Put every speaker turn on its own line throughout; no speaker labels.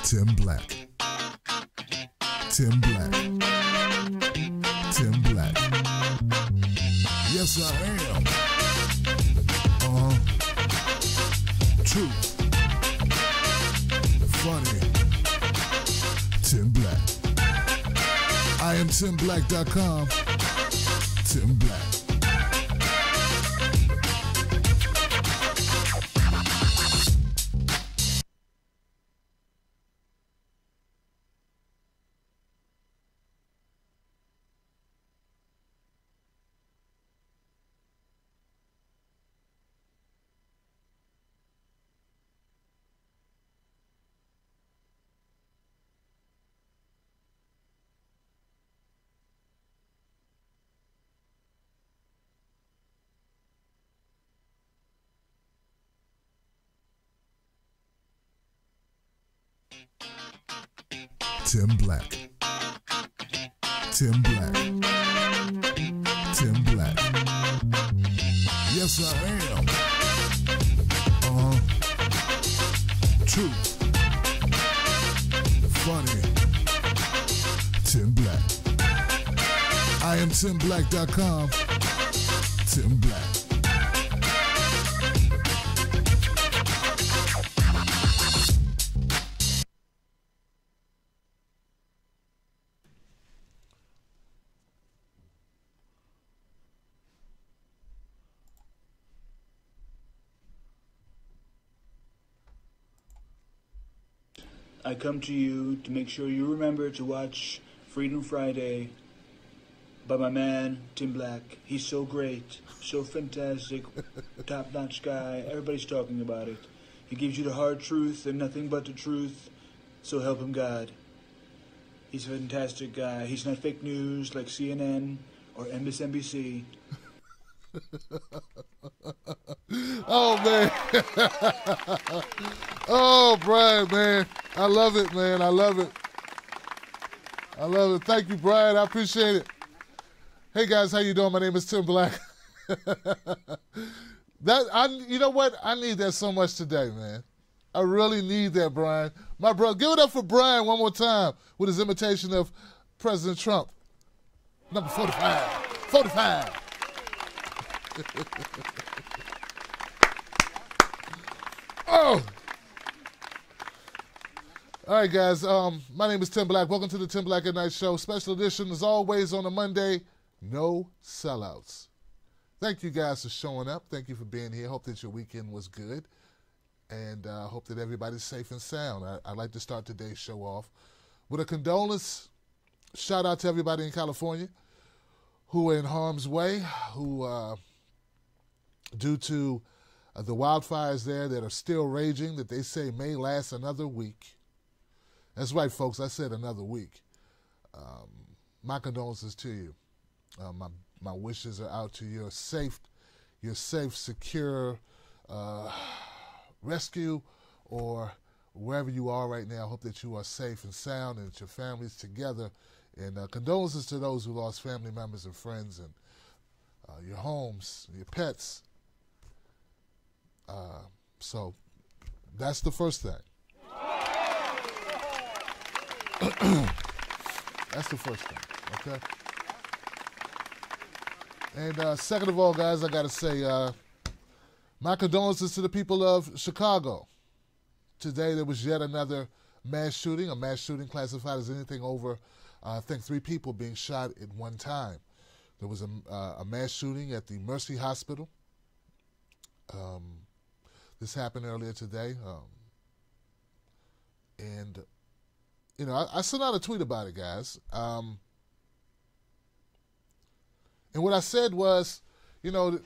Tim Black. Tim Black. Tim Black. Yes, I am. True. Funny. Tim Black. I am TimBlack.com. Tim Black. Tim Black. Tim Black. Tim Black. Yes, I am. True. Funny. Tim Black. I am TimBlack.com. Tim Black.
I come to you to make sure you remember to watch Freedom Friday by my man, Tim Black. He's so great, so fantastic, top-notch guy. Everybody's talking about it. He gives you the hard truth and nothing but the truth, so help him God. He's a fantastic guy. He's not fake news like CNN or MSNBC.
Oh, man. Oh, Brian, man. I love it, man. I love it. I love it. Thank you, Brian. I appreciate it. Hey, guys. How you doing? My name is Tim Black. You know what? I need that so much today, man. I really need that, Brian. My brother. Give it up for Brian one more time with his imitation of President Trump. Number 45. 45. Oh! All right, guys. My name is Tim Black. Welcome to the Tim Black at Night Show. Special edition, as always, on a Monday. No sellouts. Thank you guys for showing up. Thank you for being here. Hope that your weekend was good. And hope that everybody's safe and sound. I'd like to start today's show off with a condolence. Shout out to everybody in California who are in harm's way, who, due to the wildfires there that are still raging, that they say may last another week. That's right, folks. I said another week. My condolences to you. My wishes are out to your safe, secure rescue, or wherever you are right now. I hope that you are safe and sound and that your family's together. And condolences to those who lost family members and friends and your homes, your pets. So that's the first thing. That's the first thing, okay? And second of all, guys, I got to say my condolences to the people of Chicago. Today there was yet another mass shooting, a mass shooting classified as anything over, I think, 3 people being shot at one time. There was a mass shooting at the Mercy Hospital. This happened earlier today. And, you know, I sent out a tweet about it, guys. And what I said was, you know,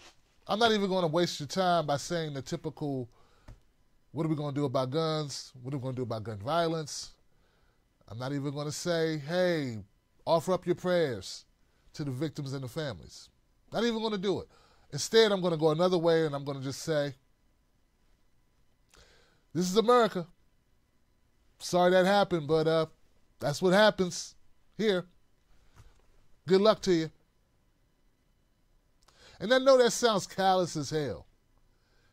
I'm not even going to waste your time by saying the typical, what are we going to do about guns? What are we going to do about gun violence? I'm not even going to say, hey, offer up your prayers to the victims and the families. Not even going to do it. Instead, I'm going to go another way, and I'm going to just say, this is America. Sorry that happened, but that's what happens here. Good luck to you. And I know that sounds callous as hell.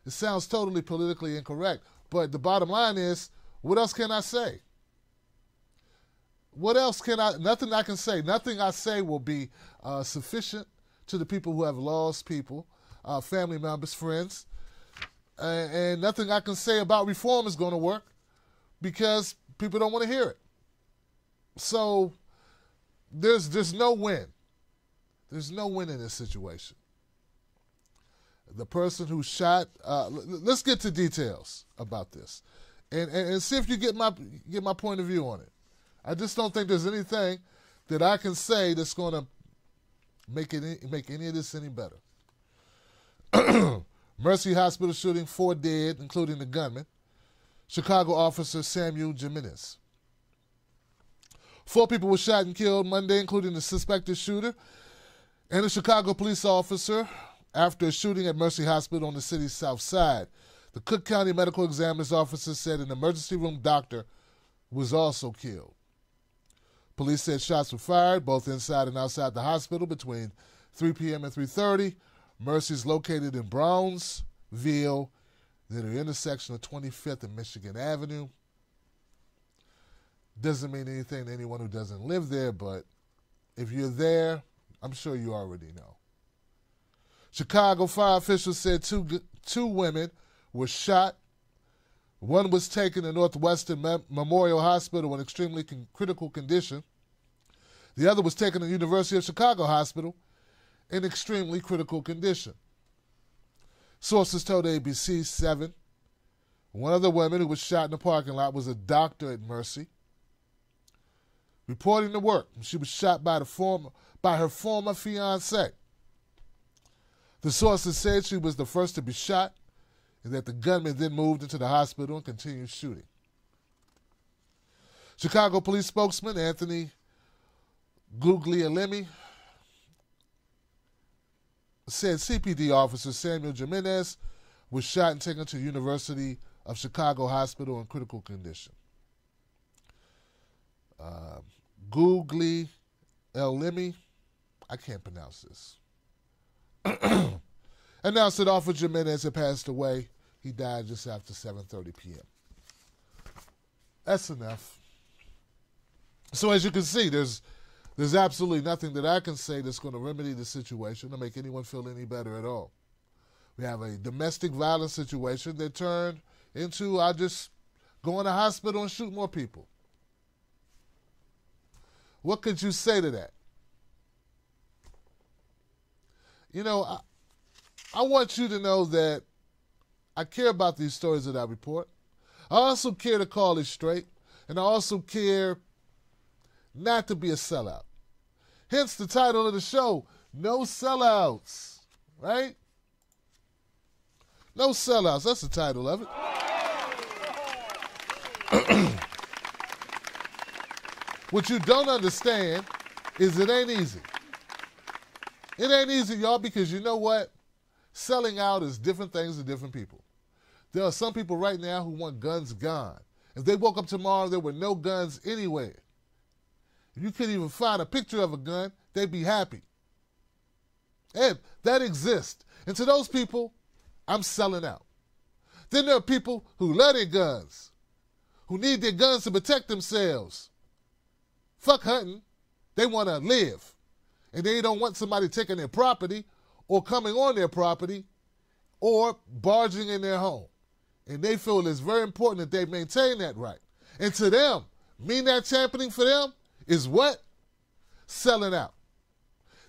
It sounds totally politically incorrect. But the bottom line is, what else can I say? what else can I, nothing I can say. Nothing I say will be sufficient to the people who have lost people, family members, friends. And nothing I can say about reform is going to work because people don't want to hear it. So there's no win. There's no win in this situation. The person who shot, let's get to details about this and see if you get my point of view on it. I just don't think there's anything that I can say that's going to make any of this any better. Mercy Hospital shooting, 4 dead, including the gunman. Chicago officer Samuel Jimenez. 4 people were shot and killed Monday, including the suspected shooter and a Chicago police officer after a shooting at Mercy Hospital on the city's south side. The Cook County Medical Examiner's officer said an emergency room doctor was also killed. Police said shots were fired both inside and outside the hospital between 3 p.m. and 3:30. Mercy is located in Brownsville, near the intersection of 25th and Michigan Avenue. Doesn't mean anything to anyone who doesn't live there, but if you're there, I'm sure you already know. Chicago fire officials said two women were shot. One was taken to Northwestern Memorial Hospital in extremely critical condition. The other was taken to University of Chicago Hospital in extremely critical condition. Sources told ABC 7 one of the women who was shot in the parking lot was a doctor at Mercy. Reporting to work, she was shot by her former fiancé. The sources said she was the first to be shot and that the gunman then moved into the hospital and continued shooting. Chicago police spokesman Anthony Guglielmi said CPD officer Samuel Jimenez was shot and taken to University of Chicago Hospital in critical condition. Guglielmi, I can't pronounce this, announced that Officer Jimenez had passed away. He died just after 7:30 p.m. That's enough. So as you can see, there's absolutely nothing that I can say that's going to remedy the situation or make anyone feel any better at all. We have a domestic violence situation that turned into I just go in the hospital and shoot more people. What could you say to that? You know, I want you to know that I care about these stories that I report. I also care to call it straight, and I also care not to be a sellout. Hence the title of the show, No Sellouts, right? No Sellouts, that's the title of it. What you don't understand is it ain't easy. It ain't easy, y'all, because you know what? Selling out is different things to different people. There are some people right now who want guns gone. If they woke up tomorrow, there were no guns anywhere. If you couldn't even find a picture of a gun, they'd be happy. And that exists. And to those people, I'm selling out. Then there are people who love their guns, who need their guns to protect themselves. Fuck hunting. They want to live. And they don't want somebody taking their property or coming on their property or barging in their home. And they feel it's very important that they maintain that right. And to them, me not championing for them is what? Selling out.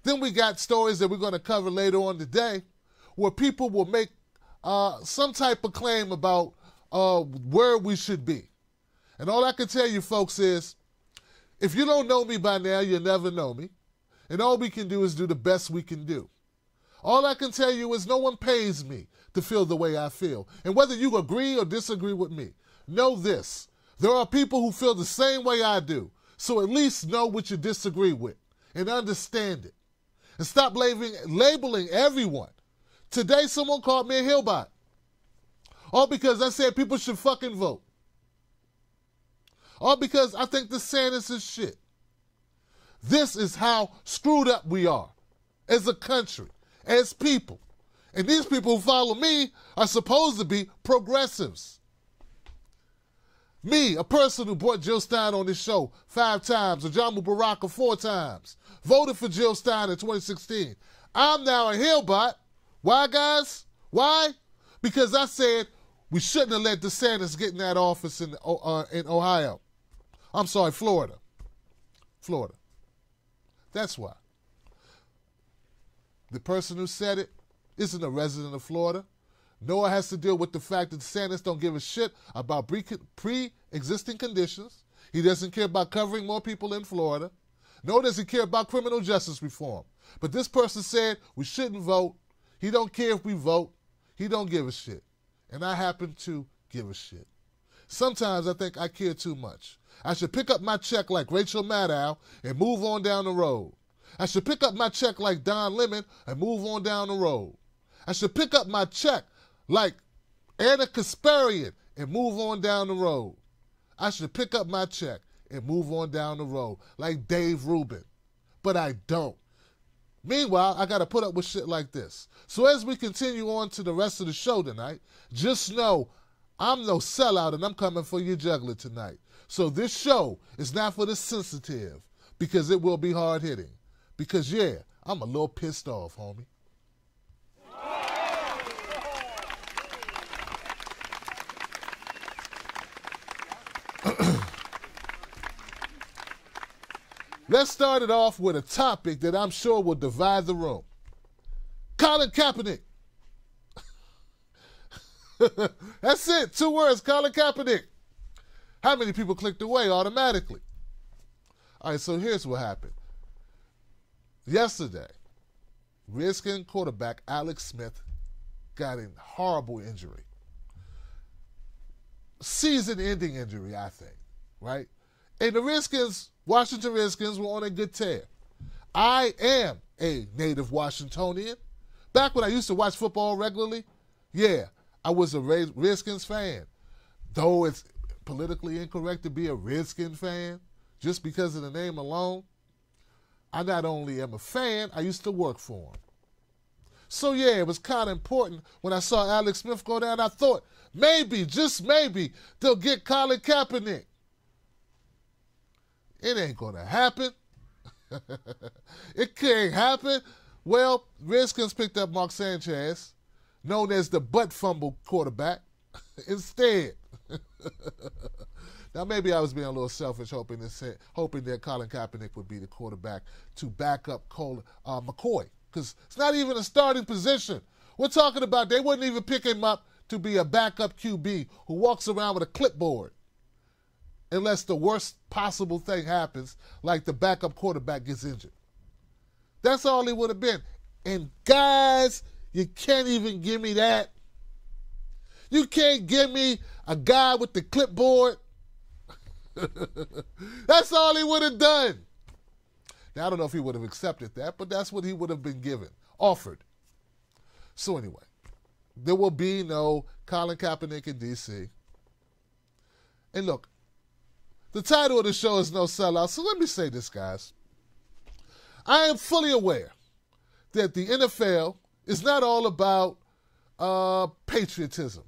Then we got stories that we're going to cover later on today where people will make some type of claim about where we should be. And all I can tell you folks is, if you don't know me by now, you'll never know me. And all we can do is do the best we can do. All I can tell you is no one pays me to feel the way I feel. And whether you agree or disagree with me, know this. There are people who feel the same way I do. So at least know what you disagree with and understand it. And stop labeling everyone. Today someone called me a hillbot. All because I said people should fucking vote. All because I think DeSantis is shit. This is how screwed up we are as a country, as people. And these people who follow me are supposed to be progressives. Me, a person who brought Jill Stein on this show 5 times, or John Baraka 4 times, voted for Jill Stein in 2016. I'm now a Hillbot. Why, guys? Why? Because I said we shouldn't have let DeSantis get in that office in Ohio. I'm sorry, Florida. Florida. That's why. The person who said it isn't a resident of Florida. Nor has to deal with the fact that DeSantis don't give a shit about pre-existing conditions. He doesn't care about covering more people in Florida. Nor does he care about criminal justice reform. But this person said we shouldn't vote. He don't care if we vote. He don't give a shit. And I happen to give a shit. Sometimes I think I care too much. I should pick up my check like Rachel Maddow and move on down the road. I should pick up my check like Don Lemon and move on down the road. I should pick up my check like Anna Kasparian and move on down the road. I should pick up my check and move on down the road like Dave Rubin. But I don't. Meanwhile, I got to put up with shit like this. So as we continue on to the rest of the show tonight, just know I'm no sellout and I'm coming for your juggler tonight. So this show is not for the sensitive because it will be hard-hitting. Because, yeah, I'm a little pissed off, homie. Let's start it off with a topic that I'm sure will divide the room. Colin Kaepernick. That's it. 2 words, Colin Kaepernick. How many people clicked away automatically? All right, so here's what happened. Yesterday, Redskins quarterback Alex Smith got a horrible injury. Season-ending injury, I think, right? And the Redskins, Washington Redskins, were on a good tear. I am a native Washingtonian. Back when I used to watch football regularly, yeah, I was a Redskins fan. Though it's politically incorrect to be a Redskins fan just because of the name alone, I not only am a fan, I used to work for them. So, yeah, it was kind of important when I saw Alex Smith go down. I thought, maybe, just maybe, they'll get Colin Kaepernick. It ain't going to happen. It can't happen. Well, Redskins picked up Mark Sanchez, known as the butt fumble quarterback, instead. Now, maybe I was being a little selfish, hoping that Colin Kaepernick would be the quarterback to back up McCoy, because it's not even a starting position. We're talking about they wouldn't even pick him up to be a backup QB who walks around with a clipboard, unless the worst possible thing happens, like the backup quarterback gets injured. That's all he would have been. And guys, you can't even give me that. You can't give me a guy with the clipboard. That's all he would have done. Now, I don't know if he would have accepted that, but that's what he would have been given, offered. So anyway, there will be no Colin Kaepernick in D.C. And look, the title of the show is No Sellout, so let me say this, guys. I am fully aware that the NFL is not all about patriotism.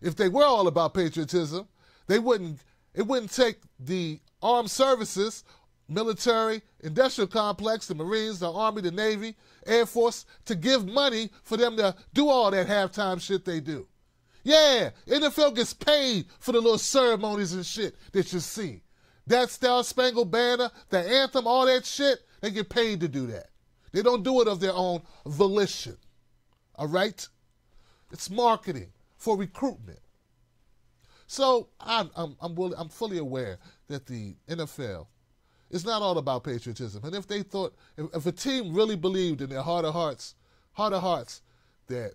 If they were all about patriotism, it wouldn't take the armed services, military, industrial complex, the Marines, the Army, the Navy, Air Force, to give money for them to do all that halftime shit they do. Yeah, NFL gets paid for the little ceremonies and shit that you see. That Star Spangled Banner, the anthem, all that shit, they get paid to do that. They don't do it of their own volition. All right? It's marketing for recruitment. So I'm fully aware that the NFL is not all about patriotism. And if they thought, if a team really believed in their heart of hearts, that,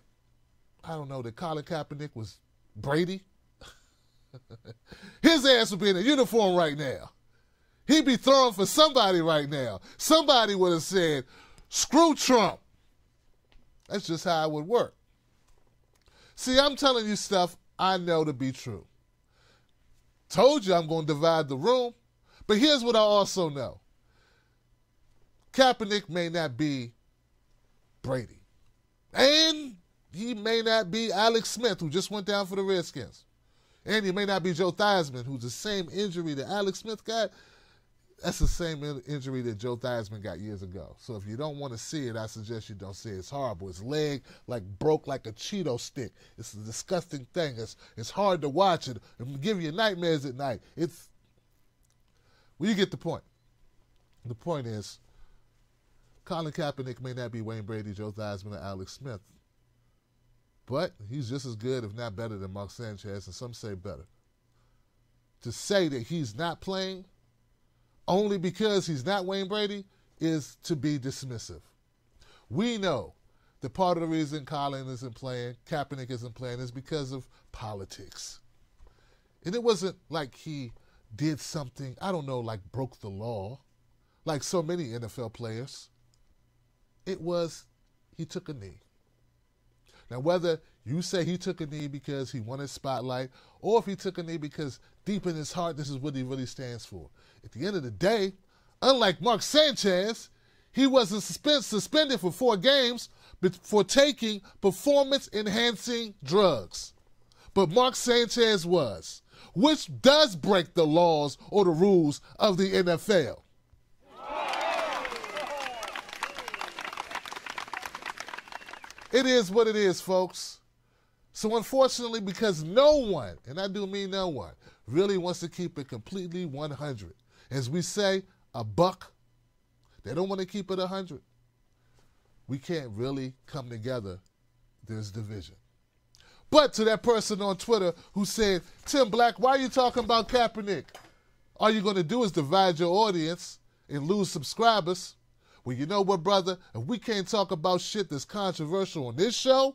I don't know, that Colin Kaepernick was Brady, his ass would be in a uniform right now. He'd be throwing for somebody right now. Somebody would have said, screw Trump. That's just how it would work. See, I'm telling you stuff I know to be true. Told you I'm going to divide the room. But here's what I also know. Kaepernick may not be Brady. And he may not be Alex Smith, who just went down for the Redskins. And it may not be Joe Theismann, who's the same injury that Alex Smith got. That's the same injury that Joe Theismann got years ago. So if you don't want to see it, I suggest you don't see it. It's horrible. His leg broke like a Cheeto stick. It's a disgusting thing. It's hard to watch it. It'll give you nightmares at night. Well, you get the point. The point is, Colin Kaepernick may not be Wayne Brady, Joe Theismann, or Alex Smith, but he's just as good, if not better, than Mark Sanchez, and some say better. To say that he's not playing only because he's not Wayne Brady is to be dismissive. We know that part of the reason Colin isn't playing, Kaepernick isn't playing, is because of politics. And it wasn't like he did something, I don't know, like broke the law, like so many NFL players. It was he took a knee. Now, whether you say he took a knee because he wanted spotlight, or if he took a knee because deep in his heart, this is what he really stands for. At the end of the day, unlike Mark Sanchez, he wasn't suspended for 4 games for taking performance-enhancing drugs. But Mark Sanchez was, which does break the laws or the rules of the NFL. It is what it is, folks. So unfortunately, because no one, and I do mean no one, really wants to keep it completely 100. As we say, a buck. They don't want to keep it 100. We can't really come together. There's division. But to that person on Twitter who said, Tim Black, why are you talking about Kaepernick? All you're going to do is divide your audience and lose subscribers. Well, you know what, brother? If we can't talk about shit that's controversial on this show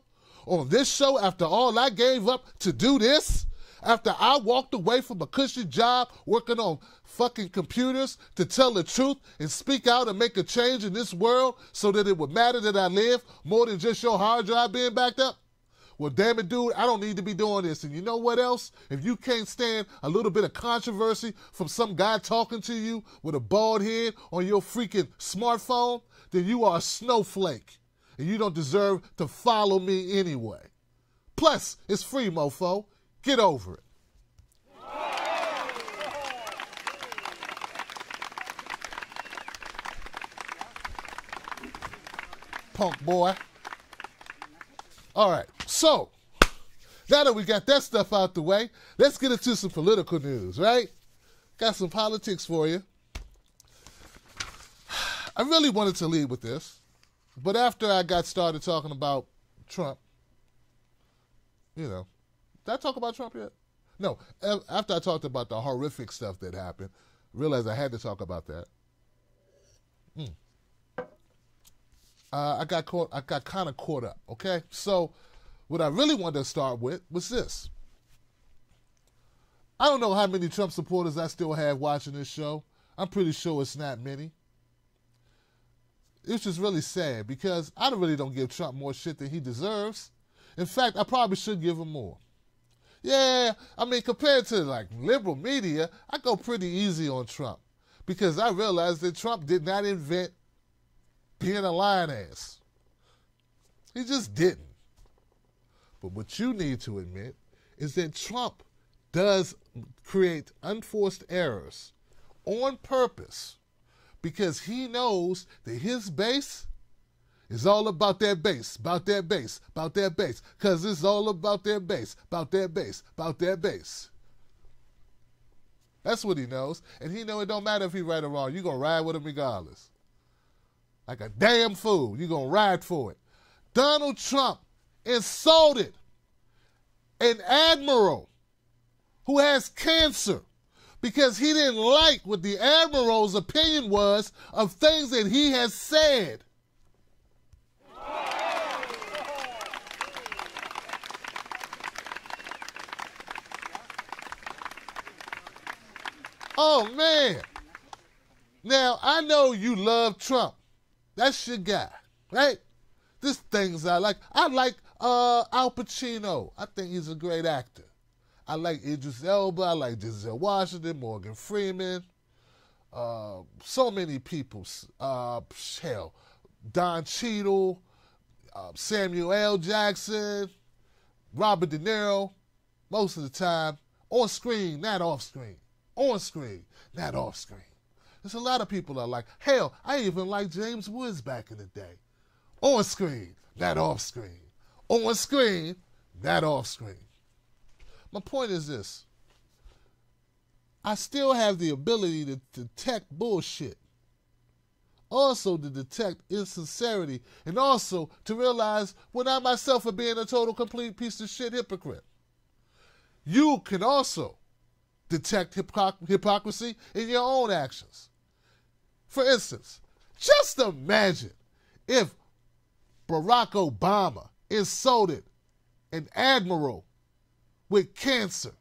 after all I gave up to do this, after I walked away from a cushy job working on fucking computers to tell the truth and speak out and make a change in this world so that it would matter that I live more than just your hard drive being backed up? Well, damn it, dude, I don't need to be doing this. And you know what else? If you can't stand a little bit of controversy from some guy talking to you with a bald head on your freaking smartphone, then you are a snowflake. And you don't deserve to follow me anyway. Plus, it's free, mofo. Get over it. Punk boy. All right, so now that we got that stuff out the way, let's get into some political news, right? Got some politics for you. I really wanted to lead with this, but after I got started talking about Trump, did I talk about Trump yet? No, after I talked about the horrific stuff that happened, realized I had to talk about that. I got kind of caught up, okay? So what I really wanted to start with was this. I don't know how many Trump supporters I still have watching this show. I'm pretty sure it's not many. It's just really sad because I really don't give Trump more shit than he deserves. In fact, I probably should give him more. Yeah, I mean, compared to like liberal media, I go pretty easy on Trump because I realized that Trump did not invent being a lying ass. He just didn't. But what you need to admit is that Trump does create unforced errors on purpose because he knows that his base is all about that base, about that base, about that base, because it's all about their base, about their base, about their base. That's what he knows. And he know it don't matter if he right or wrong. You're going to ride with him regardless. Like a damn fool. You're going to ride for it. Donald Trump insulted an admiral who has cancer because he didn't like what the admiral's opinion was of things that he has said. Oh, man. Now, I know you love Trump. That's your guy, right? There's things I like. I like Al Pacino. I think he's a great actor. I like Idris Elba. I like Denzel Washington, Morgan Freeman. So many people. Hell, Don Cheadle, Samuel L. Jackson, Robert De Niro. Most of the time, On screen, not off screen. On screen, not off screen. There's a lot of people that are like, hell, I even liked James Woods back in the day. On screen, not off screen. On screen, not off screen. My point is this. I still have the ability to detect bullshit. Also to detect insincerity. And also to realize when I myself am being a total complete piece of shit hypocrite. You can also detect hypocrisy in your own actions. For instance, just imagine if Barack Obama insulted an admiral with cancer.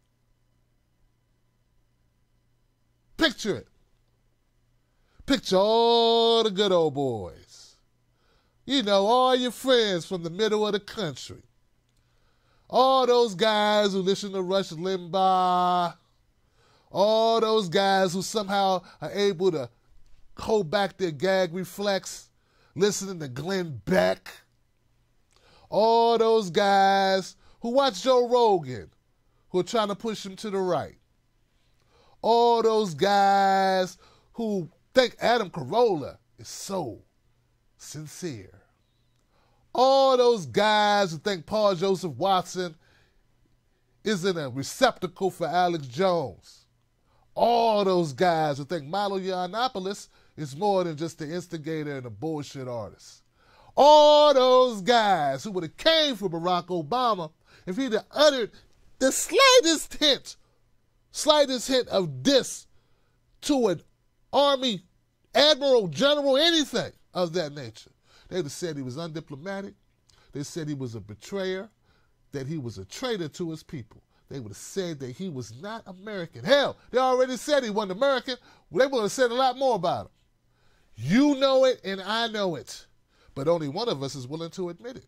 Picture it. Picture all the good old boys. You know, all your friends from the middle of the country. All those guys who listen to Rush Limbaugh. All those guys who somehow are able to hold back their gag reflex, listening to Glenn Beck. All those guys who watch Joe Rogan, who are trying to push him to the right. All those guys who think Adam Carolla is so sincere. All those guys who think Paul Joseph Watson isn't a receptacle for Alex Jones. All those guys who think Milo Yiannopoulos is more than just the instigator and a bullshit artist. All those guys who would have came for Barack Obama if he'd have uttered the slightest hint of diss to an army admiral, general, anything of that nature. They would have said he was undiplomatic. They said he was a betrayer, that he was a traitor to his people. They would have said that he was not American. Hell, they already said he wasn't American. They would have said a lot more about him. You know it and I know it, but only one of us is willing to admit it.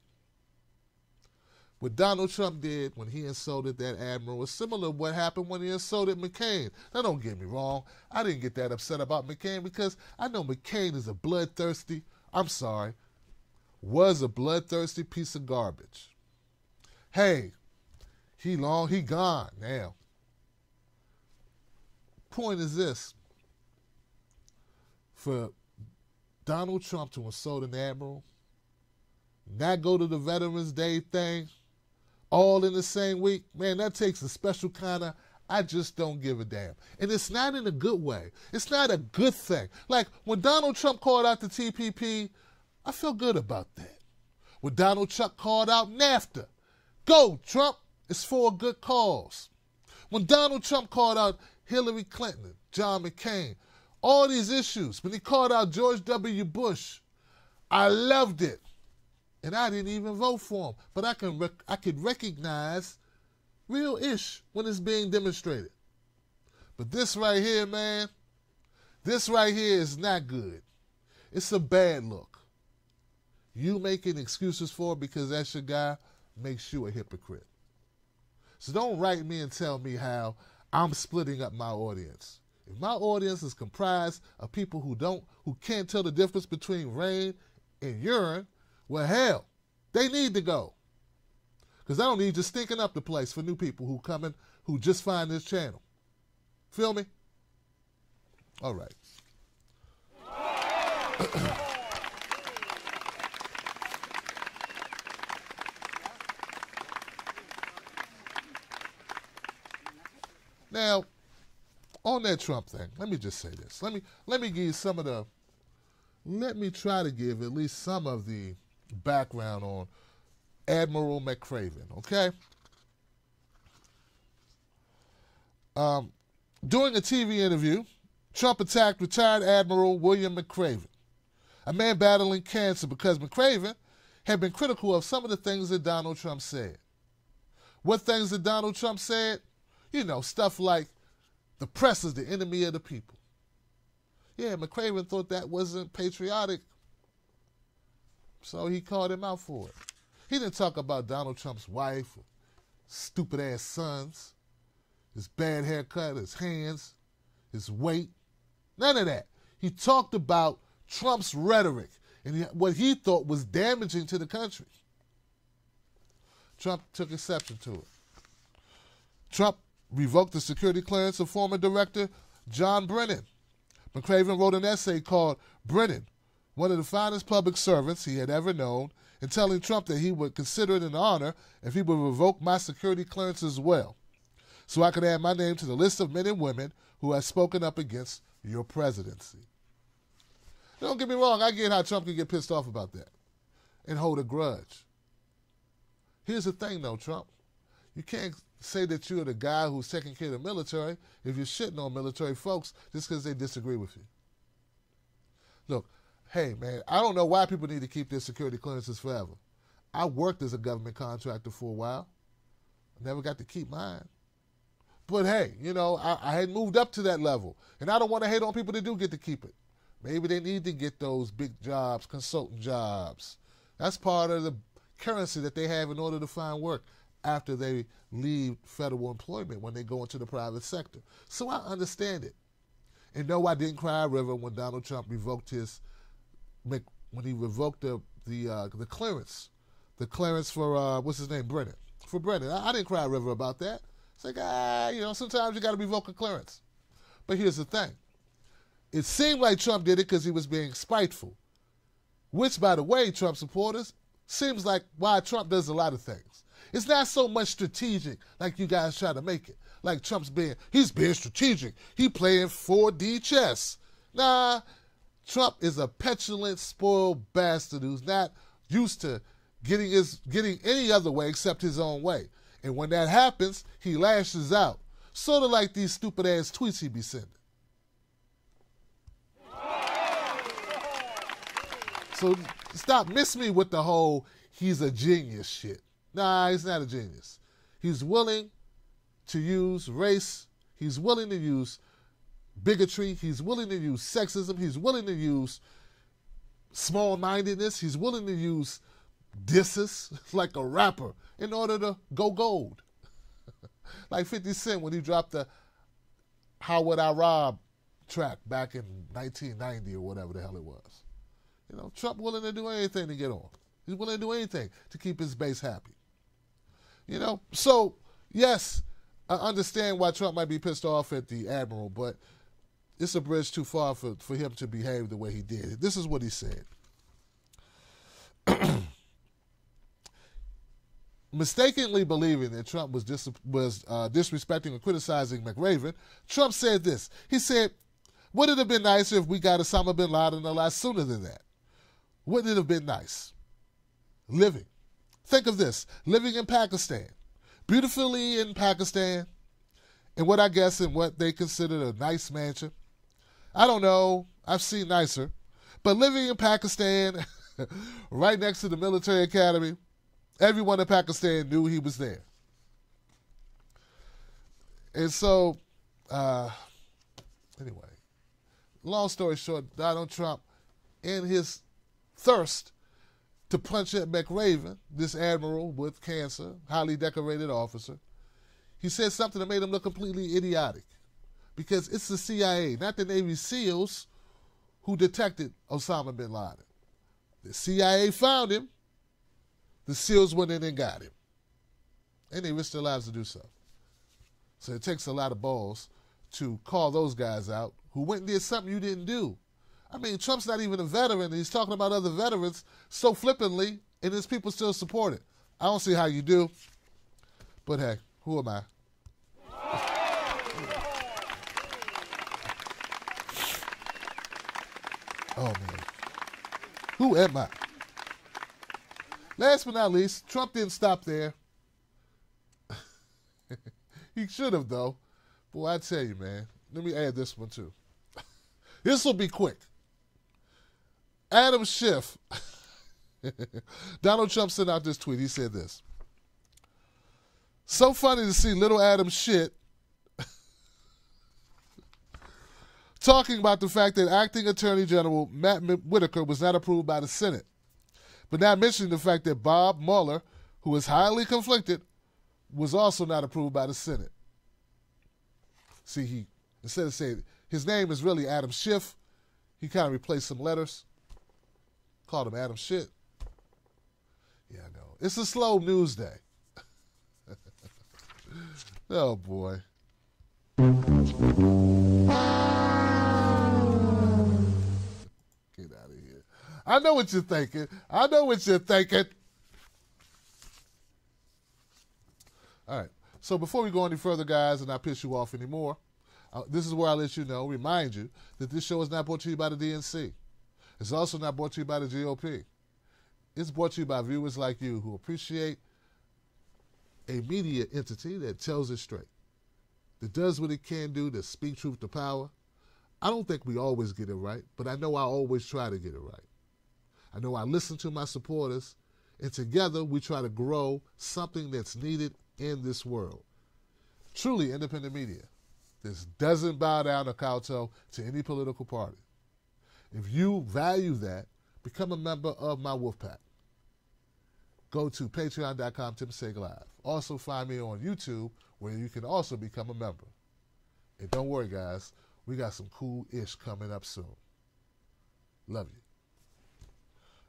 What Donald Trump did when he insulted that admiral was similar to what happened when he insulted McCain. Now, don't get me wrong. I didn't get that upset about McCain because I know McCain is a bloodthirsty, was a bloodthirsty piece of garbage. Hey, he gone now. Point is this. For Donald Trump to insult an admiral, not go to the Veterans Day thing, all in the same week, man, that takes a special kind of, I just don't give a damn. And it's not in a good way. It's not a good thing. Like, when Donald Trump called out the TPP, I feel good about that. When Donald Trump called out NAFTA, go, Trump, it's for a good cause. When Donald Trump called out Hillary Clinton, John McCain, all these issues, when he called out George W. Bush, I loved it. And I didn't even vote for him. But I could recognize real ish when it's being demonstrated. But this right here, man, this right here is not good. It's a bad look. You making excuses for it because that's your guy makes you a hypocrite. So don't write me and tell me how I'm splitting up my audience. If my audience is comprised of people who can't tell the difference between rain and urine, well, hell, they need to go. Because I don't need you stinking up the place for new people who come in, who just find this channel. Feel me? All right. Now, on that Trump thing, let me just say this. Let me give you some of the, let me try to give at least some of the background on Admiral McCraven, okay? During a TV interview, Trump attacked retired Admiral William McCraven, a man battling cancer, because McCraven had been critical of some of the things that Donald Trump said. What things that Donald Trump said? You know, stuff like the press is the enemy of the people. Yeah, McCraven thought that wasn't patriotic, so he called him out for it. He didn't talk about Donald Trump's wife, stupid-ass sons, his bad haircut, his hands, his weight, none of that. He talked about Trump's rhetoric and what he thought was damaging to the country. Trump took exception to it. Trump revoked the security clearance of former director John Brennan. McRaven wrote an essay called Brennan, one of the finest public servants he had ever known, and telling Trump that he would consider it an honor if he would revoke my security clearance as well, so I could add my name to the list of men and women who have spoken up against your presidency. Don't get me wrong, I get how Trump can get pissed off about that and hold a grudge. Here's the thing, though, Trump. You can't say that you're the guy who's taking care of the military if you're shitting on military folks just because they disagree with you. Look, hey, man, I don't know why people need to keep their security clearances forever. I worked as a government contractor for a while. I never got to keep mine. But, hey, you know, I had moved up to that level, and I don't want to hate on people that do get to keep it. Maybe they need to get those big jobs, consultant jobs. That's part of the currency that they have in order to find work after they leave federal employment when they go into the private sector. So I understand it. And no, I didn't cry a river when Donald Trump revoked the clearance. The clearance for, what's his name, Brennan. For Brennan. I didn't cry a river about that. It's like, you know, sometimes you got to revoke a clearance. But here's the thing. It seemed like Trump did it because he was being spiteful, which, by the way, Trump supporters, seems like why Trump does a lot of things. It's not so much strategic like you guys try to make it. Like he's being strategic. He playing 4D chess. Nah, Trump is a petulant, spoiled bastard who's not used to getting any other way except his own way. And when that happens, he lashes out. Sort of like these stupid-ass tweets he be sending. So stop missing me with the whole he's a genius shit. Nah, he's not a genius. He's willing to use race. He's willing to use bigotry. He's willing to use sexism. He's willing to use small-mindedness. He's willing to use disses like a rapper in order to go gold. Like 50 Cent when he dropped the How Would I Rob track back in 1990 or whatever the hell it was. You know, Trump willing to do anything to get on. He's willing to do anything to keep his base happy. You know, so, yes, I understand why Trump might be pissed off at the Admiral, but it's a bridge too far for him to behave the way he did. This is what he said. Mistakenly believing that Trump was disrespecting or criticizing McRaven, Trump said this. He said, would it have been nicer if we got Osama bin Laden a lot sooner than that? Wouldn't it have been nice? Living. Think of this. Living in Pakistan. Beautifully in Pakistan. In what I guess in what they consider a nice mansion. I don't know. I've seen nicer. But living in Pakistan, right next to the military academy, everyone in Pakistan knew he was there. And so, anyway, long story short, Donald Trump, in his thirst to punch at McRaven, this admiral with cancer, highly decorated officer, he said something that made him look completely idiotic. Because it's the CIA, not the Navy SEALs, who detected Osama bin Laden. The CIA found him. The SEALs went in and got him. And they risked their lives to do so. So it takes a lot of balls to call those guys out who went and did something you didn't do. I mean, Trump's not even a veteran. He's talking about other veterans so flippantly, and his people still support it. I don't see how you do. But hey, who am I? Oh, man. Who am I? Last but not least, Trump didn't stop there. He should have, though. Boy, I tell you, man. Let me add this one, too. This will be quick. Adam Schiff. Donald Trump sent out this tweet. He said this. So funny to see little Adam shit talking about the fact that acting Attorney General Matt Whitaker was not approved by the Senate, but not mentioning the fact that Bob Mueller, who is highly conflicted, was also not approved by the Senate. See, instead of saying his name is really Adam Schiff, he kind of replaced some letters, called him Adam Shit. Yeah, I know. It's a slow news day. Oh, boy. Get out of here. I know what you're thinking. I know what you're thinking. All right. So before we go any further, guys, and not piss you off anymore, this is where I let you know, remind you, that this show is not brought to you by the DNC. It's also not brought to you by the GOP. It's brought to you by viewers like you who appreciate a media entity that tells it straight, that does what it can do to speak truth to power. I don't think we always get it right, but I know I always try to get it right. I know I listen to my supporters, and together we try to grow something that's needed in this world. Truly independent media. This doesn't bow down or kowtow to any political party. If you value that, become a member of my wolf pack. Go to patreon.com, Tim Seg Live. Also find me on YouTube, where you can also become a member. And don't worry, guys, we got some cool-ish coming up soon. Love you.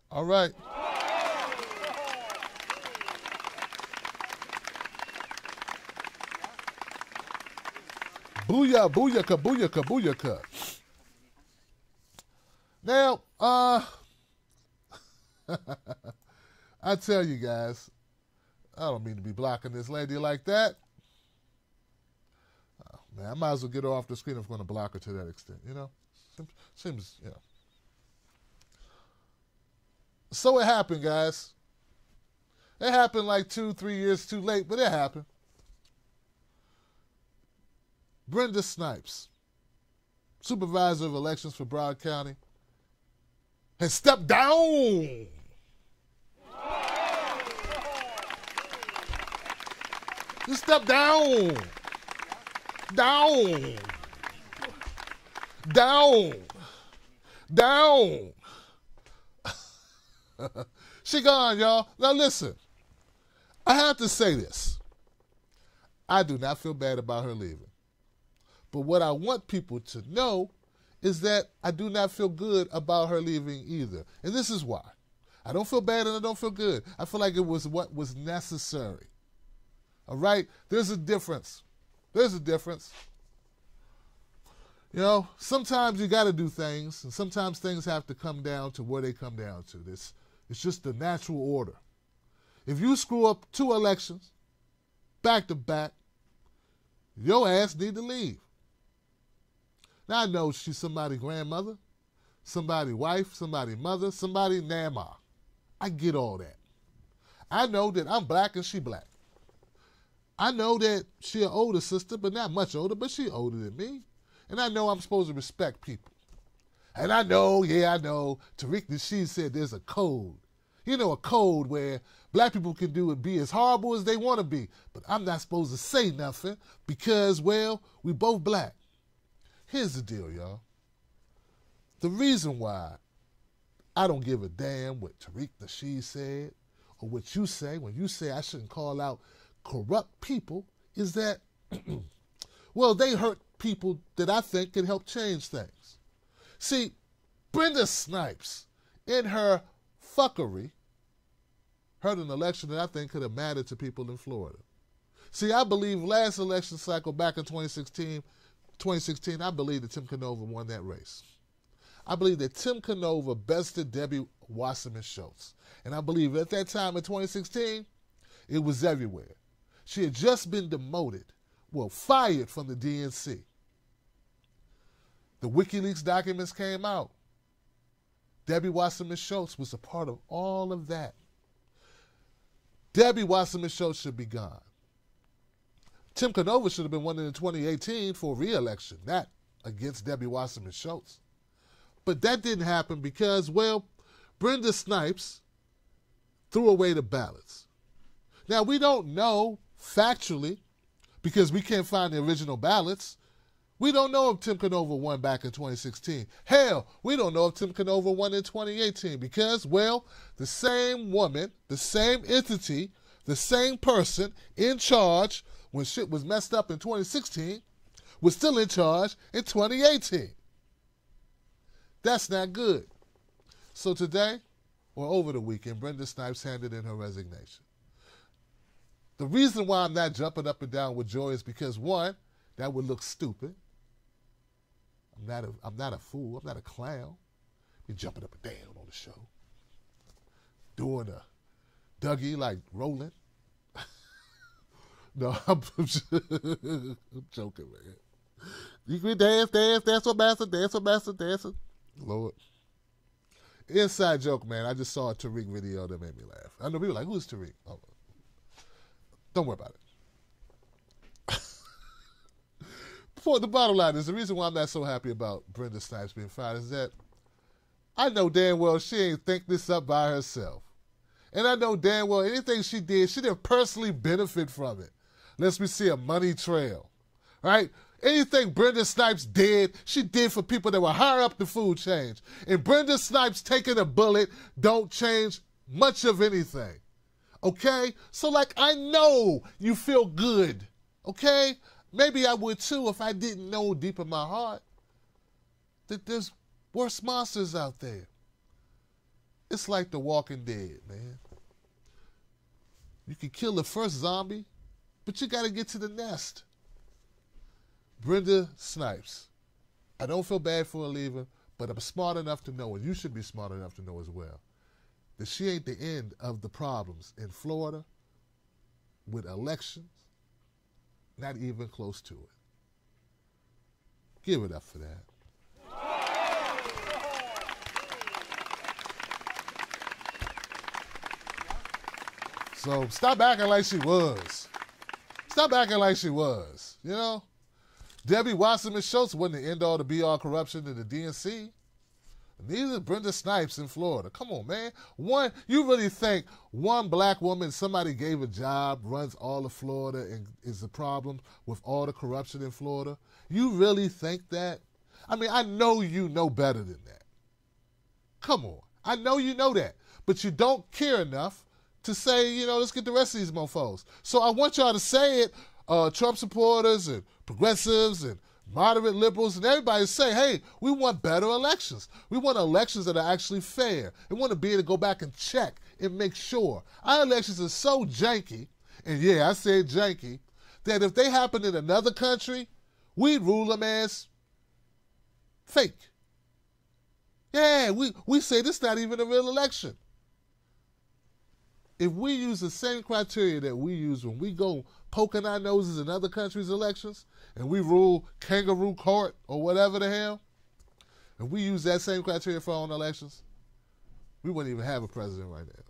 All right. Booyah, booyaka, booyaka, booyaka. Now, I tell you guys, I don't mean to be blocking this lady like that. Oh, man, I might as well get her off the screen if I'm going to block her to that extent, you know? Seems, you know. So it happened, guys. It happened like 2-3 years too late, but it happened. Brenda Snipes, supervisor of elections for Broward County, has stepped down. You step down. Down. Down. Down. She gone, y'all. Now listen, I have to say this. I do not feel bad about her leaving. But what I want people to know is that I do not feel good about her leaving either. And this is why. I don't feel bad and I don't feel good. I feel like it was what was necessary. All right? There's a difference. There's a difference. You know, sometimes you got to do things, and sometimes things have to come down to where they come down to. It's just the natural order. If you screw up 2 elections, back to back, your ass need to leave. Now, I know she's somebody's grandmother, somebody's wife, somebody's mother, somebody's nana. I get all that. I know that I'm black and she black. I know that she an older sister, but not much older, but she older than me. And I know I'm supposed to respect people. And I know, I know, Tariq Nasheed said there's a code. You know, a code where black people can do and be as horrible as they want to be. But I'm not supposed to say nothing because, well, we both black. Here's the deal, y'all. The reason why I don't give a damn what Tariq Nasheed said or what you say when you say I shouldn't call out corrupt people is that, well, they hurt people that I think can help change things. See, Brenda Snipes, in her fuckery, hurt an election that I think could have mattered to people in Florida. See, I believe last election cycle back in 2016, I believe that Tim Canova won that race. I believe that Tim Canova bested Debbie Wasserman Schultz. And I believe at that time in 2016, it was everywhere. She had just been demoted, fired from the DNC. The WikiLeaks documents came out. Debbie Wasserman Schultz was a part of all of that. Debbie Wasserman Schultz should be gone. Tim Canova should have been won in 2018 for re-election, not against Debbie Wasserman Schultz. But that didn't happen because, Brenda Snipes threw away the ballots. Now, we don't know factually, because we can't find the original ballots. We don't know if Tim Canova won back in 2016. Hell, we don't know if Tim Canova won in 2018 because, the same woman, the same entity, the same person in charge when shit was messed up in 2016 was still in charge in 2018. That's not good. So today, or over the weekend, Brenda Snipes handed in her resignation. The reason why I'm not jumping up and down with joy is because, one, that would look stupid. I'm not a fool. I'm not a clown. Be jumping up and down on the show, doing a Dougie like rolling. No, I'm joking, man. You can dance for master, dancing. Lord. Inside joke, man. I just saw a Tariq video that made me laugh. I know people are like, who's Tariq? Oh, don't worry about it. The bottom line is, the reason why I'm not so happy about Brenda Snipes being fired is that I know damn well she ain't think this up by herself. And I know damn well anything she didn't personally benefit from it. Unless we see a money trail, right? Anything Brenda Snipes did, she did for people that were higher up the food chain. And Brenda Snipes taking a bullet don't change much of anything, okay? So, like, I know you feel good, okay? Maybe I would too if I didn't know deep in my heart that there's worse monsters out there. It's like The Walking Dead, man. You can kill the first zombie, but you got to get to the nest. Brenda Snipes. I don't feel bad for her leaving, but I'm smart enough to know, and you should be smart enough to know as well, that she ain't the end of the problems in Florida with elections. Not even close to it. Give it up for that. So stop acting like she was. Stop acting like she was, you know? Debbie Wasserman Schultz wasn't the end-all to be-all corruption in the DNC. Neither Brenda Snipes in Florida. Come on, man. You really think one black woman somebody gave a job runs all of Florida and is the problem with all the corruption in Florida? You really think that? I mean, I know you know better than that. Come on. I know you know that. But you don't care enough to say, let's get the rest of these mofos. So I want y'all to say it, Trump supporters and progressives and moderate liberals and everybody say, hey, we want better elections. We want elections that are actually fair. We want to be able to go back and check and make sure. Our elections are so janky, and yeah, I said janky, that if they happened in another country, we'd rule them as fake. Yeah, we say this is not even a real election. If we use the same criteria that we use when we go poking our noses in other countries' elections, and we rule kangaroo court or whatever the hell, and we use that same criteria for our own elections, we wouldn't even have a president right now.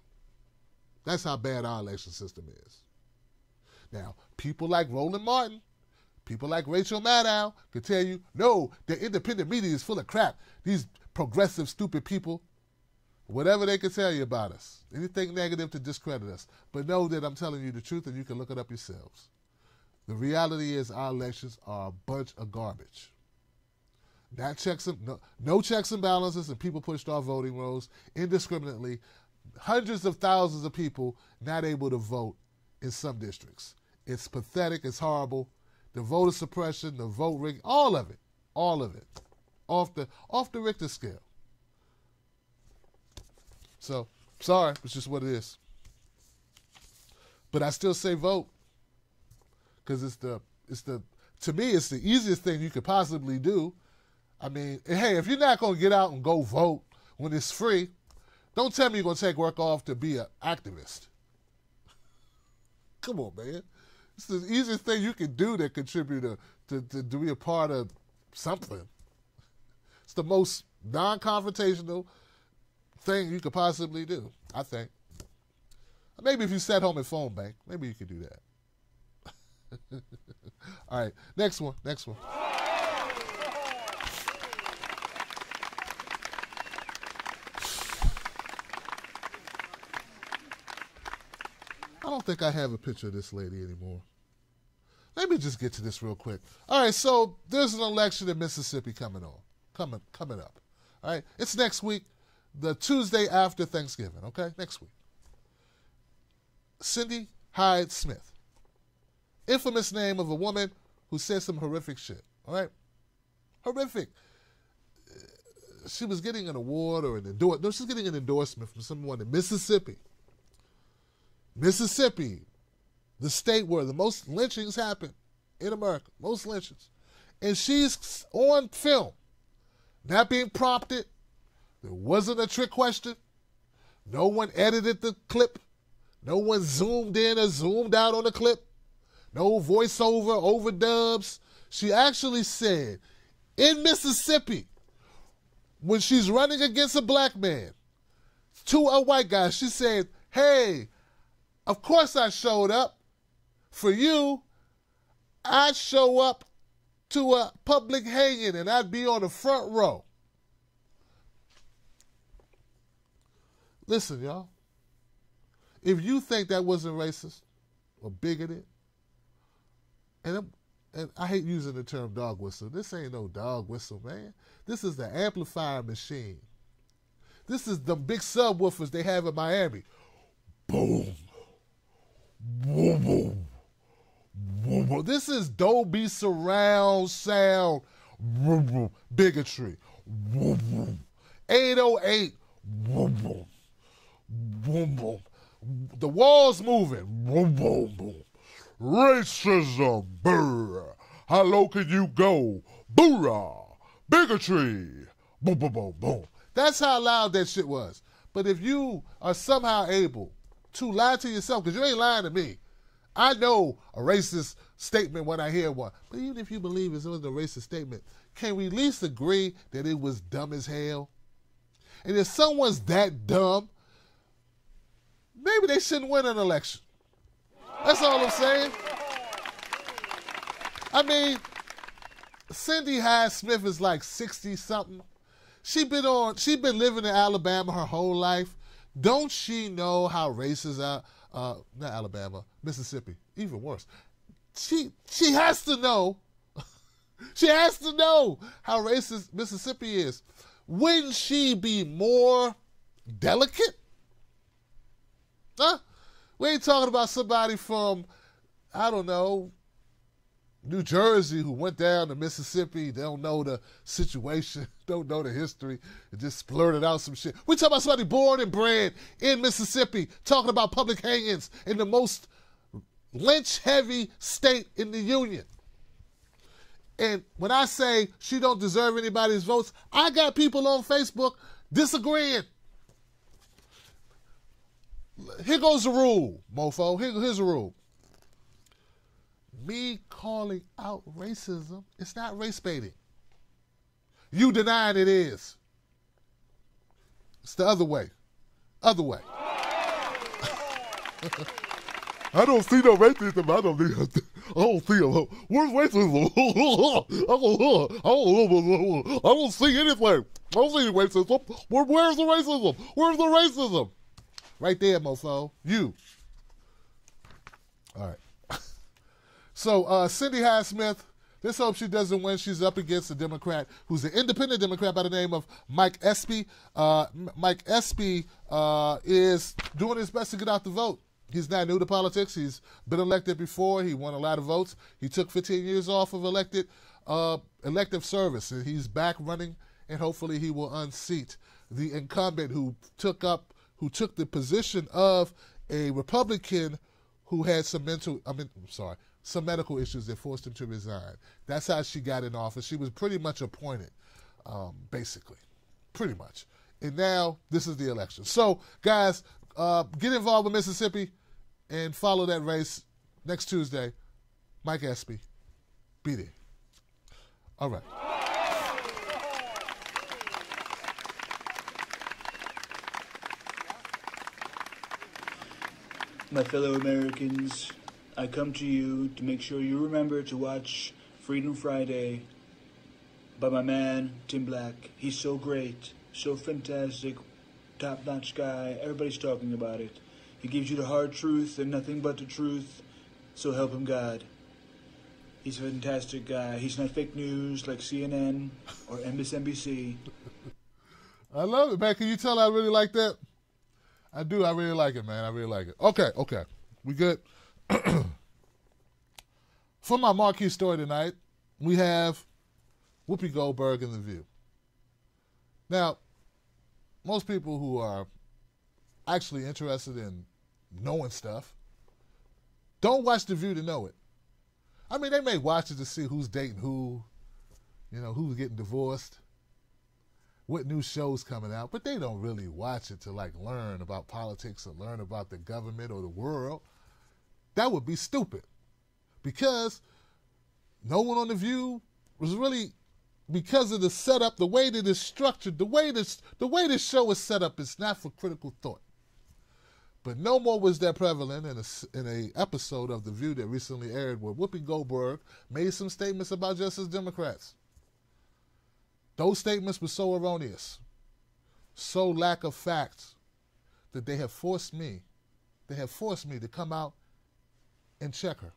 That's how bad our election system is. Now, people like Roland Martin, people like Rachel Maddow can tell you, no, the independent media is full of crap. These progressive, stupid people, whatever they can tell you about us, anything negative to discredit us. But know that I'm telling you the truth, and you can look it up yourselves. The reality is our elections are a bunch of garbage. No checks and balances, and people pushed off voting rolls indiscriminately. Hundreds of thousands of people not able to vote in some districts. It's pathetic. It's horrible. The voter suppression, the vote rigging, all of it, off the Richter scale. So, sorry, it's just what it is. But I still say vote, because to me, it's the easiest thing you could possibly do. I mean, hey, if you're not going to get out and go vote when it's free, don't tell me you're going to take work off to be an activist. Come on, man. It's the easiest thing you can do that contribute to be a part of something. It's the most non-confrontational thing you could possibly do, I think. Maybe if you sat home at phone bank, maybe you could do that. All right, next one. I don't think I have a picture of this lady anymore. Let me just get to this real quick. All right, so there's an election in Mississippi coming up. All right, it's next week, the Tuesday after Thanksgiving, okay? Next week. Cindy Hyde Smith. Infamous name of a woman who said some horrific shit, all right? Horrific. She was getting an award or she's getting an endorsement from someone in Mississippi. Mississippi, the state where the most lynchings happen in America, most lynchings. And she's on film not being prompted. There wasn't a trick question. No one edited the clip. No one zoomed in or zoomed out on the clip. No voiceover, overdubs. She actually said, in Mississippi, when she's running against a black man, to a white guy, she said, hey, of course I showed up. For you, I'd show up to a public hanging and I'd be on the front row. Listen, y'all. If you think that wasn't racist or bigoted, and I hate using the term dog whistle. This ain't no dog whistle, man. This is the amplifier machine. This is the big subwoofers they have in Miami. Boom. Boom, boom. Boom, boom. This is Dolby surround sound. Boom, boom. Bigotry. Boom, boom. 808. Boom, boom. Boom, boom. The walls moving. Boom, boom, boom. Racism. Brr. How low can you go? Boorah. Bigotry. Boom, boom, boom, boom. That's how loud that shit was. But if you are somehow able to lie to yourself, because you ain't lying to me. I know a racist statement when I hear one. But even if you believe it was a racist statement, can we at least agree that it was dumb as hell? And if someone's that dumb, maybe they shouldn't win an election. That's all I'm saying. I mean, Cindy Hyde-Smith is like 60-something. She been living in Alabama her whole life. Don't she know how racist not Alabama, Mississippi, even worse. She has to know. She has to know how racist Mississippi is. Wouldn't she be more delicate? Huh? We ain't talking about somebody from, I don't know, New Jersey who went down to Mississippi, they don't know the situation, don't know the history, and just splurted out some shit. We talking about somebody born and bred in Mississippi, talking about public hangings in the most lynch-heavy state in the Union. And when I say she don't deserve anybody's votes, I got people on Facebook disagreeing. Here goes the rule, mofo. Here's the rule. Me calling out racism, it's not race baiting. You denying it is. It's the other way. Other way. I don't see no racism. I don't see it. Where's racism? I don't see anything. I don't see any racism. Where's the racism? Where's the racism? Right there, mofo. You. All right. So Cindy Hyde-Smith, let's hope she doesn't win. She's up against a Democrat who's an independent Democrat by the name of Mike Espy. Mike Espy is doing his best to get out the vote. He's not new to politics. He's been elected before. He won a lot of votes. He took 15 years off of elective service, and he's back running, and hopefully he will unseat the incumbent who took the position of a Republican who had some medical issues that forced him to resign. That's how she got in office. She was pretty much appointed, basically. Pretty much. And now, this is the election. So, guys, get involved with Mississippi and follow that race next Tuesday. Mike Espy. Be there. All right.
My fellow Americans, I come to you to make sure you remember to watch Freedom Friday by my man, Tim Black. He's so great, so fantastic, top-notch guy. Everybody's talking about it. He gives you the hard truth and nothing but the truth, so help him God. He's a fantastic guy. He's not fake news like CNN or MSNBC.
I love it, man. Can you tell I really like that? I do. I really like it, man. I really like it. Okay. We good? For my marquee story tonight, we have Whoopi Goldberg in The View. Now, most people who are actually interested in knowing stuff don't watch The View to know it. I mean, they may watch it to see who's dating who, who's getting divorced. what new shows coming out, but they don't really watch it to like learn about politics or learn about the government or the world. That would be stupid, because no one on The View was really, because of the setup, the way that it's structured, the way this show is set up, it's not for critical thought. But no more was that prevalent in a episode of The View that recently aired where Whoopi Goldberg made some statements about Justice Democrats. Those statements were so erroneous, so lack of facts, that they have forced me to come out and check her.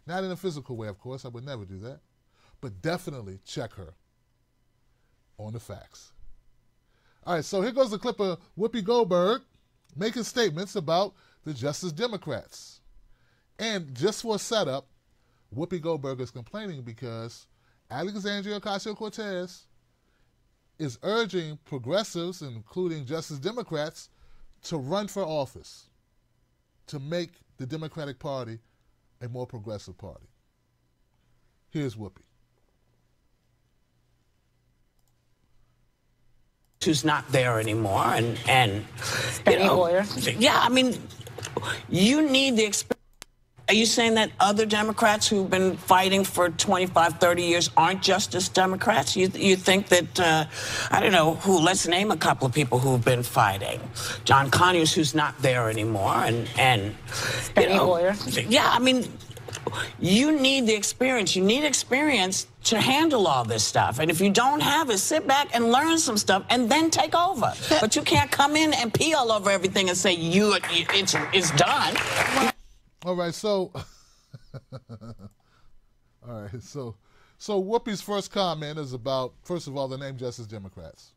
Not in a physical way, of course, I would never do that, but definitely check her on the facts. All right, so here goes the clip of Whoopi Goldberg making statements about the Justice Democrats. And just for a setup, Whoopi Goldberg is complaining because Alexandria Ocasio-Cortez is urging progressives, including Justice Democrats, to run for office, to make the Democratic Party a more progressive party. Here's Whoopi.
Who's not there anymore, and
you know,
yeah, I mean, you need the experience. Are you saying that other Democrats who've been fighting for 25, 30 years aren't Justice Democrats? You think that, I don't know, let's name a couple of people who've been fighting. John Conyers, who's not there anymore, and you know, yeah, I mean, you need the experience. You need experience to handle all this stuff. And if you don't have it, sit back and learn some stuff and then take over. But you can't come in and pee all over everything and say, it's done.
All right, so Whoopi's first comment is about, first of all, the name Justice Democrats.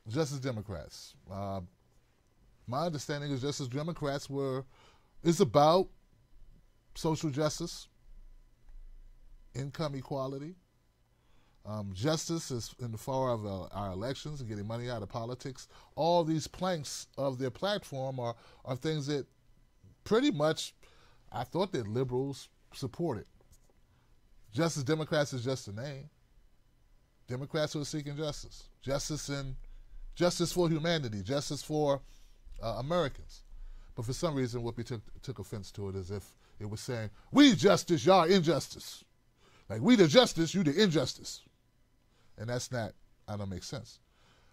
Justice Democrats. My understanding is Justice Democrats is about social justice, income equality. Justice is in the far of our elections and getting money out of politics. All these planks of their platform are things that pretty much I thought that liberals supported. Justice Democrats is just a name. Democrats who are seeking justice. Justice for humanity, justice for Americans. But for some reason, Whoopi took offense to it, as if it was saying, we justice, y'all injustice. Like, we the justice, you the injustice. And I don't make sense.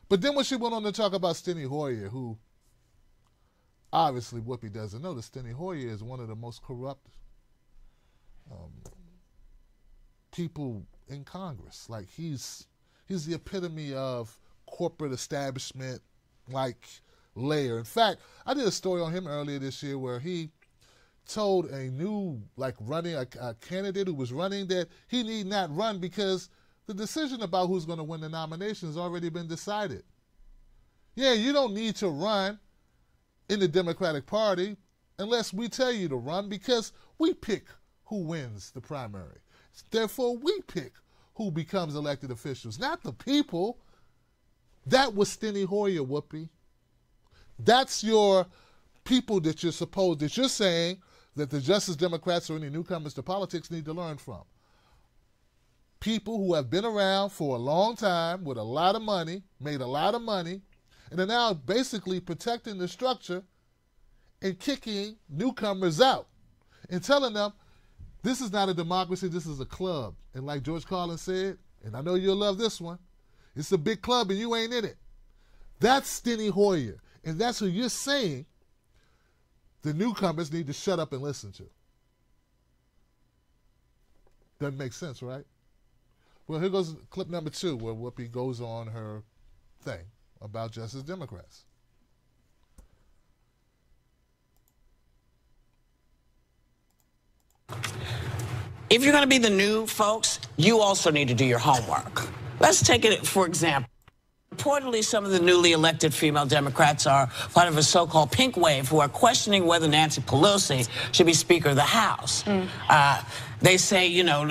But then when she went on to talk about Steny Hoyer, who obviously Whoopi doesn't know, that Steny Hoyer is one of the most corrupt people in Congress. Like, he's the epitome of corporate establishment, like, layer. In fact, I did a story on him earlier this year where he told a new, like, running, a candidate who was running, that he need not run because the decision about who's going to win the nomination has already been decided. Yeah, you don't need to run in the Democratic Party unless we tell you to run, because we pick who wins the primary. Therefore, we pick who becomes elected officials, not the people. That was Steny Hoyer, Whoopi. That's your people that you're saying that the Justice Democrats or any newcomers to politics need to learn from. People who have been around for a long time with a lot of money, made a lot of money, and are now basically protecting the structure and kicking newcomers out and telling them, this is not a democracy, this is a club. And like George Carlin said, and I know you'll love this one, it's a big club and you ain't in it. That's Steny Hoyer. And that's who you're saying the newcomers need to shut up and listen to. Doesn't make sense, right? Well, here goes clip number 2, where Whoopi goes on her thing about Justice Democrats.
If you're going to be the new folks, you also need to do your homework. Let's take it, for example. Reportedly, some of the newly elected female Democrats are part of a so-called pink wave who are questioning whether Nancy Pelosi should be Speaker of the House. They say, you know,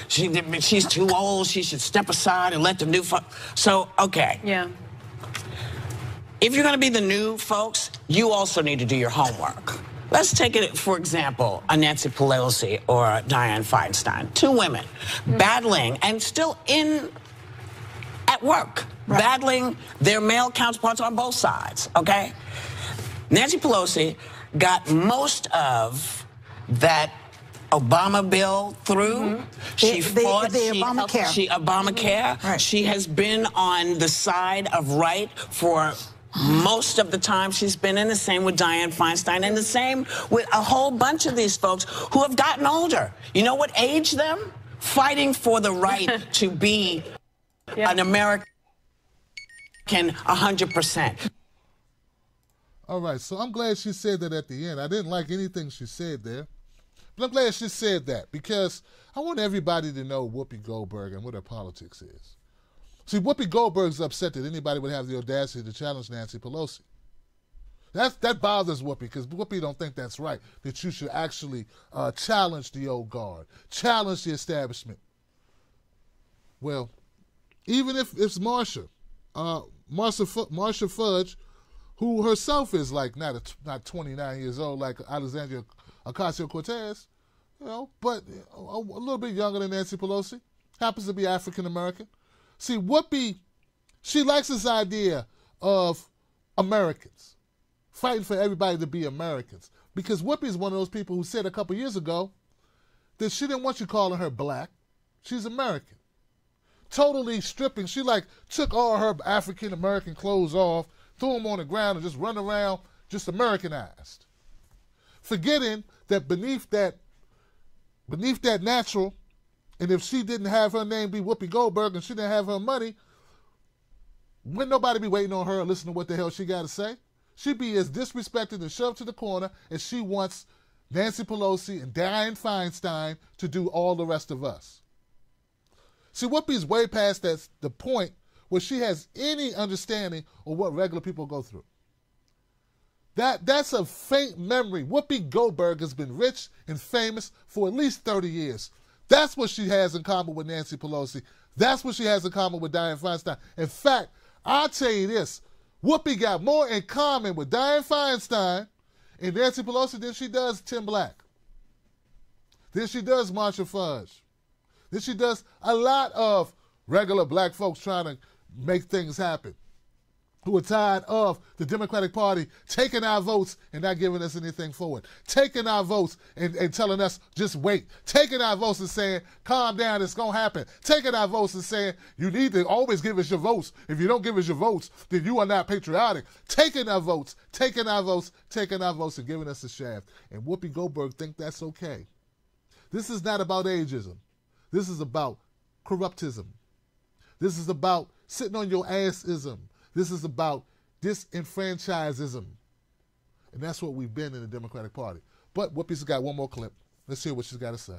she's too old, she should step aside and let the new folks. So, okay.
Yeah.
If you're going to be the new folks, you also need to do your homework. Let's take it, for example, a Nancy Pelosi or a Dianne Feinstein. Two women battling and still at at work, battling their male counterparts on both sides, okay? Nancy Pelosi got most of that Obama bill through. She fought
the Obamacare.
Obamacare.
Right.
She has been on the side of right for most of the time she's been in. The same with Dianne Feinstein, and the same with a whole bunch of these folks who have gotten older. You know what aged them? Fighting for the right to be an American 100%.
All right, so I'm glad she said that at the end. I didn't like anything she said there, but I'm glad she said that because I want everybody to know Whoopi Goldberg and what her politics is. See, Whoopi Goldberg's upset that anybody would have the audacity to challenge Nancy Pelosi. That bothers Whoopi because Whoopi don't think that's right, that you should actually challenge the old guard, challenge the establishment. Well, even if it's Marsha Fudge, who herself is like not 29 years old like Alexandria Ocasio-Cortez, you know, but a little bit younger than Nancy Pelosi, happens to be African American. See, Whoopi, she likes this idea of Americans, fighting for everybody to be Americans. Because Whoopi is one of those people who said a couple years ago that she didn't want you calling her black. She's American. Totally stripping. She like took all her African American clothes off, threw them on the ground, and just run around just Americanized. Forgetting that beneath that natural, and if she didn't have her name be Whoopi Goldberg and she didn't have her money, wouldn't nobody be waiting on her and listening to what the hell she got to say? She'd be as disrespected and shoved to the corner as she wants Nancy Pelosi and Dianne Feinstein to do all the rest of us. See, Whoopi's way past the point where she has any understanding of what regular people go through. That's a faint memory. Whoopi Goldberg has been rich and famous for at least 30 years. That's what she has in common with Nancy Pelosi. That's what she has in common with Dianne Feinstein. In fact, I'll tell you this. Whoopi got more in common with Dianne Feinstein and Nancy Pelosi than she does Tim Black. Than she does Marsha Fudge. Than she does a lot of regular black folks trying to make things happen, who are tired of the Democratic Party taking our votes and not giving us anything forward. Taking our votes and telling us, just wait. Taking our votes and saying, calm down, it's going to happen. Taking our votes and saying, you need to always give us your votes. If you don't give us your votes, then you are not patriotic. Taking our votes, and giving us the shaft. And Whoopi Goldberg think that's okay. This is not about ageism. This is about corruptism. This is about sitting on your assism. This is about disenfranchisism. And that's what we've been in the Democratic Party. But Whoopi's got one more clip. Let's hear what she's got to say.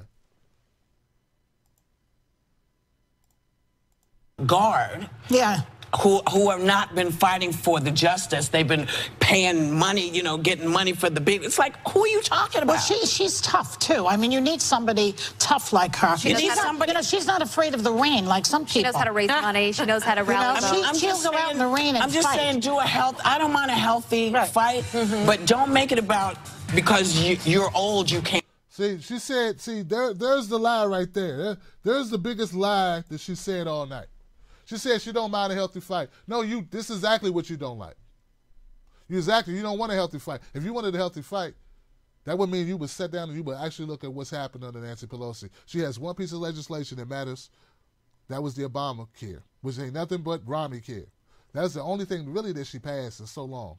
Guard.
Yeah.
Who have not been fighting for the justice. They've been paying money, you know, getting money for the big. It's like, who are you talking about?
Well, she's tough, too. I mean, you need somebody tough like her. She's not afraid of the rain like some people.
She knows how to raise money. She knows how to rally.
She'll go out in the rain and
I'm just saying, I don't mind a healthy fight, but don't make it about because you're old, you can't.
See, she said, there's the lie right there. There's the biggest lie that she said all night. She said she don't mind a healthy fight. No, this is exactly what you don't like. You don't want a healthy fight. If you wanted a healthy fight, that would mean you would sit down and you would actually look at what's happened under Nancy Pelosi. She has one piece of legislation that matters. That was the Obamacare, which ain't nothing but Romney care. That's the only thing really that she passed in so long.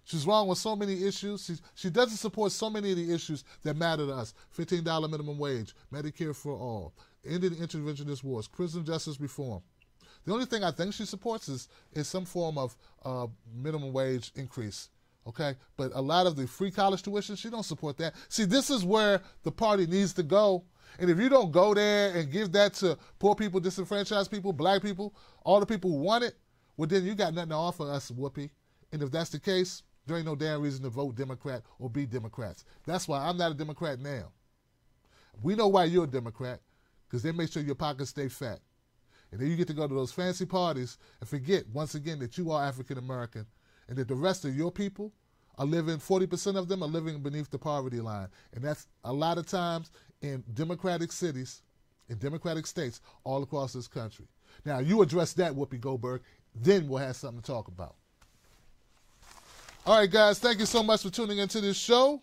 She's wrong with so many issues. She doesn't support so many of the issues that matter to us. $15 minimum wage, Medicare for all, ending interventionist wars, prison justice reform. The only thing I think she supports is some form of minimum wage increase, okay? But a lot of the free college tuition, she don't support that. See, this is where the party needs to go. And if you don't go there and give that to poor people, disenfranchised people, black people, all the people who want it, well, then you got nothing to offer us, Whoopi. And if that's the case, there ain't no damn reason to vote Democrat or be Democrats. That's why I'm not a Democrat now. We know why you're a Democrat, because they make sure your pockets stay fat. And then you get to go to those fancy parties and forget, once again, that you are African-American and that the rest of your people are living, 40% of them are living beneath the poverty line. And that's a lot of times in democratic cities, in democratic states all across this country. Now, you address that, Whoopi Goldberg, then we'll have something to talk about. All right, guys, thank you so much for tuning into this show.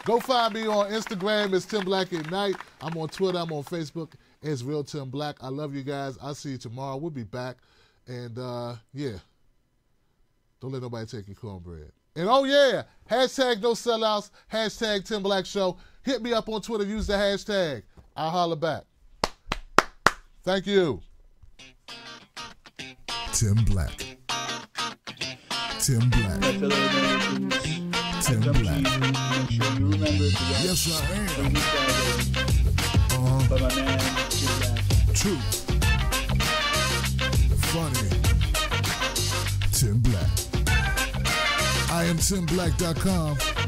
Go find me on Instagram. It's Tim Black at Night. I'm on Twitter. I'm on Facebook. It's Real Tim Black. I love you guys. I'll see you tomorrow. We'll be back. And, yeah, don't let nobody take your cornbread. And, oh, yeah, hashtag no sellouts, hashtag Tim Black Show. Hit me up on Twitter. Use the hashtag. I'll holler back. Thank you.
Tim Black. Tim Black. Tim Black.
Make sure you remember to watch
Yes, I am.
Freedom Friday by my man Tim Black.
True. Funny. Tim Black. I am TimBlack.com.